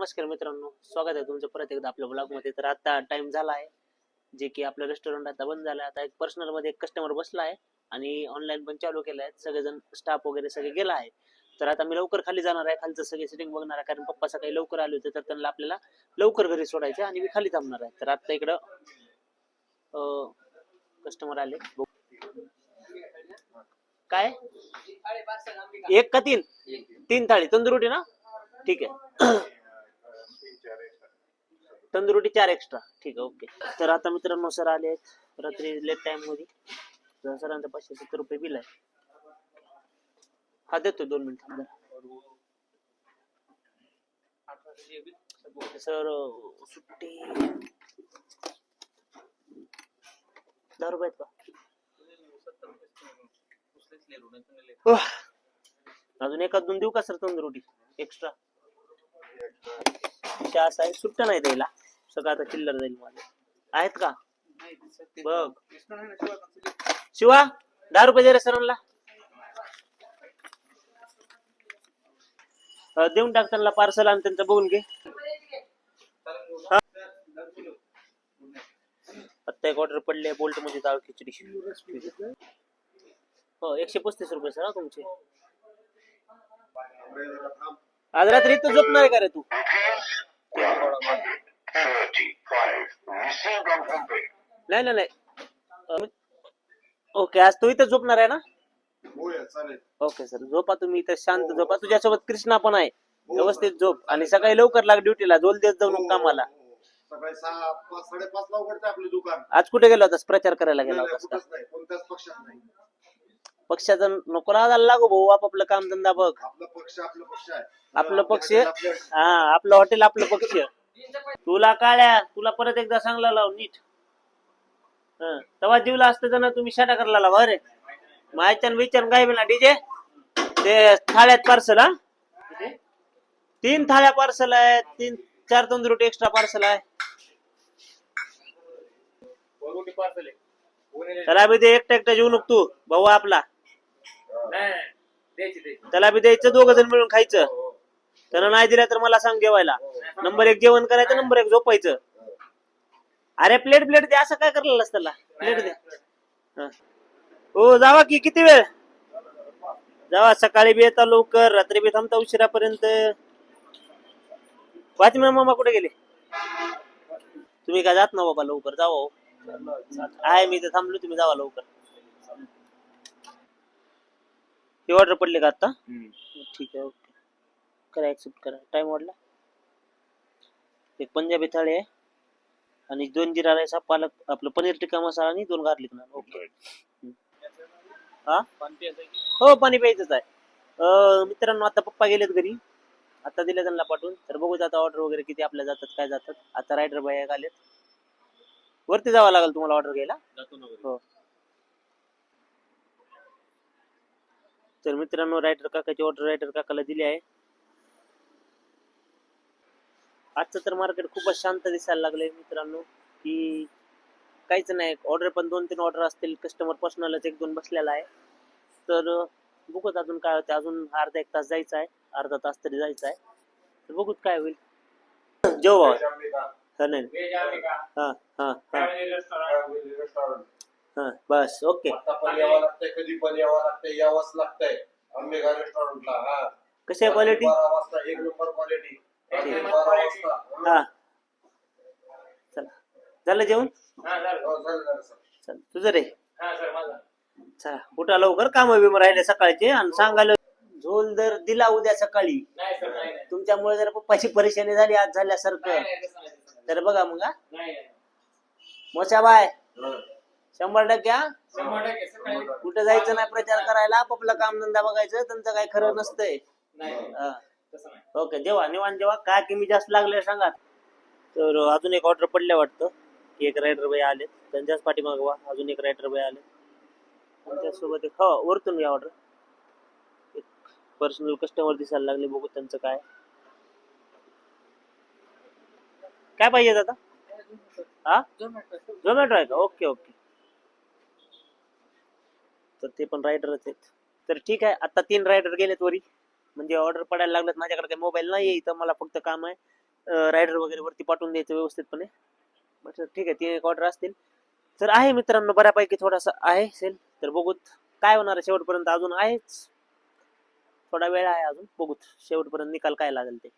नमस्कार मित्रांनो, स्वागत आहे तुमचं परत एकदा आपल्या ब्लॉग मध्ये. तर आता टाइम झाला आहे जे की आपलं रेस्टॉरंट आता बंद झालं. आता एक पर्सनल मध्ये एक कस्टमर बसला आहे आणि ऑनलाईन पण चालू केलं आहे. सगळेजण स्टाफ वगैरे सगळे गेला आहे. तर आता मी लवकर खाली जाणार आहे, खालचं सगळे सेटिंग बघणार आहे, कारण पप्पा सकाळी लवकर आले होते तर त्यांना आपल्याला लवकर घरी सोडायचं आणि मी खाली थांबणार आहे. तर आता इकडं कस्टमर आले. काय एक का तीन? तीन थाळी तंदुरुटी ना? ठीक आहे. तंदुरुटी 4 एक्स्ट्रा. ठीक आहे, ओके. तर आता मित्रांनो सर आले आहेत रात्री लेट टाइम मध्ये. तर सरांचं 570 रुपये बिल आहे. हा देतो 2 मिनिट. सर सुट्टी 10 रुपये आहेत का? अजून एखाद दोन देऊ का सर तंदुरुटी एक्स्ट्रा? असं आहे, सुट्ट्या नाही द्यायला. सगळं आता चिल्लर जाईल मला. आहेत का बघ शिवा? 10 रुपये दे रे सरांना. देऊन टाक त्यांना पार्सल आणि त्यांचं बघून घे. आता एक ऑर्डर पडले बोल्ट मध्ये डाळ खिचडी. हो 135 रुपये सर तुमचे. आज रात्री इथं झोपणार आहे का रे तू? नाही नाही नाही, ओके. आज तू इथं झोपणार आहे ना? ओके सर, झोपा तुम्ही इथं, शांत झोपा. तुझ्यासोबत कृष्णा पण आहे, व्यवस्थित झोप. आणि सकाळी लवकर लाग ड्युटीला, झोल देत जाऊ नको कामाला. सकाळी 6-5-5:30 ला उघडते आपले दुकान. आज कुठे गेला होतास? प्रचार करायला गेला होतास का? कोणत्याच पक्षात नाही. पक्षाचा नको राहायला लागू भाऊ, आपापलं काम धंदा बघ. आपला पक्ष आहे. आपलं पक्ष, हा आपलं हॉटेल आपलं पक्ष. तुला काळ्या, तुला परत एकदा सांगला लाव नीट. तेव्हा जीवला असतं ना तुम्ही शाटा करायला लावा. अरे मायच्यान विचार काय ना डीजे ते थाळ्यात पार्सल. हा 3 थाळ्या पार्सल आहेत, 4 तंदुरुटी एक्स्ट्रा पार्सल आहे. त्याला बी दे, एकटा जेवू नको तू, भाऊ आपला. त्याला बी द्यायचं, 2 जण मिळून खायचं. त्यानं नाही दिलं तर मला सांग जेवायला. नंबर 1 जेवण करायचं, नंबर 1 झोपायचं. अरे प्लेट दे, असं काय करलेलं त्याला? प्लेट दे. हो जावा की, किती वेळ जावा? सकाळी बी येता लवकर, रात्री बी थांबता उशिरापर्यंत. वाचम्या मामा कुठे गेले? तुम्ही काय जात ना बाबा लवकर? जावा आहे, मी तर थांबलो, तुम्ही जावा लवकर. ही ऑर्डर पडली का आता? ठीक आहे, ओके. करा, ऍक्सेप्ट करा. टाइम वाढला. एक पंजाबी थाळी आहे आणि 2 जिरा राईस, पालक, आपलं पनीर टिक्का मसाला आणि 2 गार्लिक नान. ओके. हा हो, पाणी प्यायचंच आहे. मित्रांनो आता पप्पा गेलेत घरी, आता दिले त्यांना पाठवून. तर बघूच आता ऑर्डर वगैरे किती आपल्या जातात, काय जातात. आता रायडर बाई आलेत, वरती जावं लागेल तुम्हाला ऑर्डर घ्यायला. हो. तर मित्रांनो रायडर काकाची ऑर्डर रायडर काकाला दिली आहे. आजचं तर मार्केट खूपच शांत दिसायला लागलंय मित्रांनो, की काहीच नाही. ऑर्डर पण 2-3 ऑर्डर असतील, कस्टमर पर्सनलच 1-2 बसलेला आहे. तर बघूच अजून काय होतं. अजून अर्धा 1 तास जायचं आहे, अर्धा तास तरी जायचं आहे. तर बघूच काय होईल. जेव्हा नाही हा हा हा बस ओके. कधी पण यावं लागतंय, यावंच लागतंय अंबेगा रेस्टॉरंटला. हा कशी आहे क्वालिटी? 12 वाजता 1 नंबर क्वालिटी. हा चला, झालं जेवण? चल तुझं रे. चला उठा लवकर, काम बिम राहिले सकाळचे. आणि सांगायला झोल जर दिला उद्या सकाळी, तुमच्यामुळे जर पप्पाची परेशानी झाली आज झाल्यासारखं, तर बघा मग. मोठा बाय 100%. हा कुठं जायचं नाही प्रचार करायला, आपापलं काम धंदा बघायचं. त्यांचं काय खरं नसतंय. ओके, जेव्हा निवांत जेव्हा. काय कमी जास्त लागले सांगा. तर अजून एक ऑर्डर पडल्या वाटतं. एक रायडर बाई आले, त्यांच्याच पाठीमागवा अजून एक रायडर बाई आले, त्यांच्यासोबत एक हो वरतून घ्या ऑर्डर. एक पर्सनल कस्टमर दिसायला लागले, बघू त्यांचं काय काय पाहिजे आता. हा झोमॅटो आहे का? Okay okay. तर ते पण रायडरच आहेत. तर ठीक आहे, आता 3 रायडर गेलेत वरी, म्हणजे ऑर्डर पडायला लागलेत. माझ्याकडे काही मोबाईल नाही इथं, मला फक्त काम आहे. रायडर वगैरे वरती पाठवून द्यायचं व्यवस्थितपणे. म्हटलं ठीक आहे, 3 एक ऑर्डर असतील. तर आहे मित्रांनो, बऱ्यापैकी थोडासा आहे सेल. तर बघूत काय होणार आहे शेवटपर्यंत. अजून आहेच, थोडा वेळ आहे अजून, बघूत शेवटपर्यंत निकाल काय लागेल ते.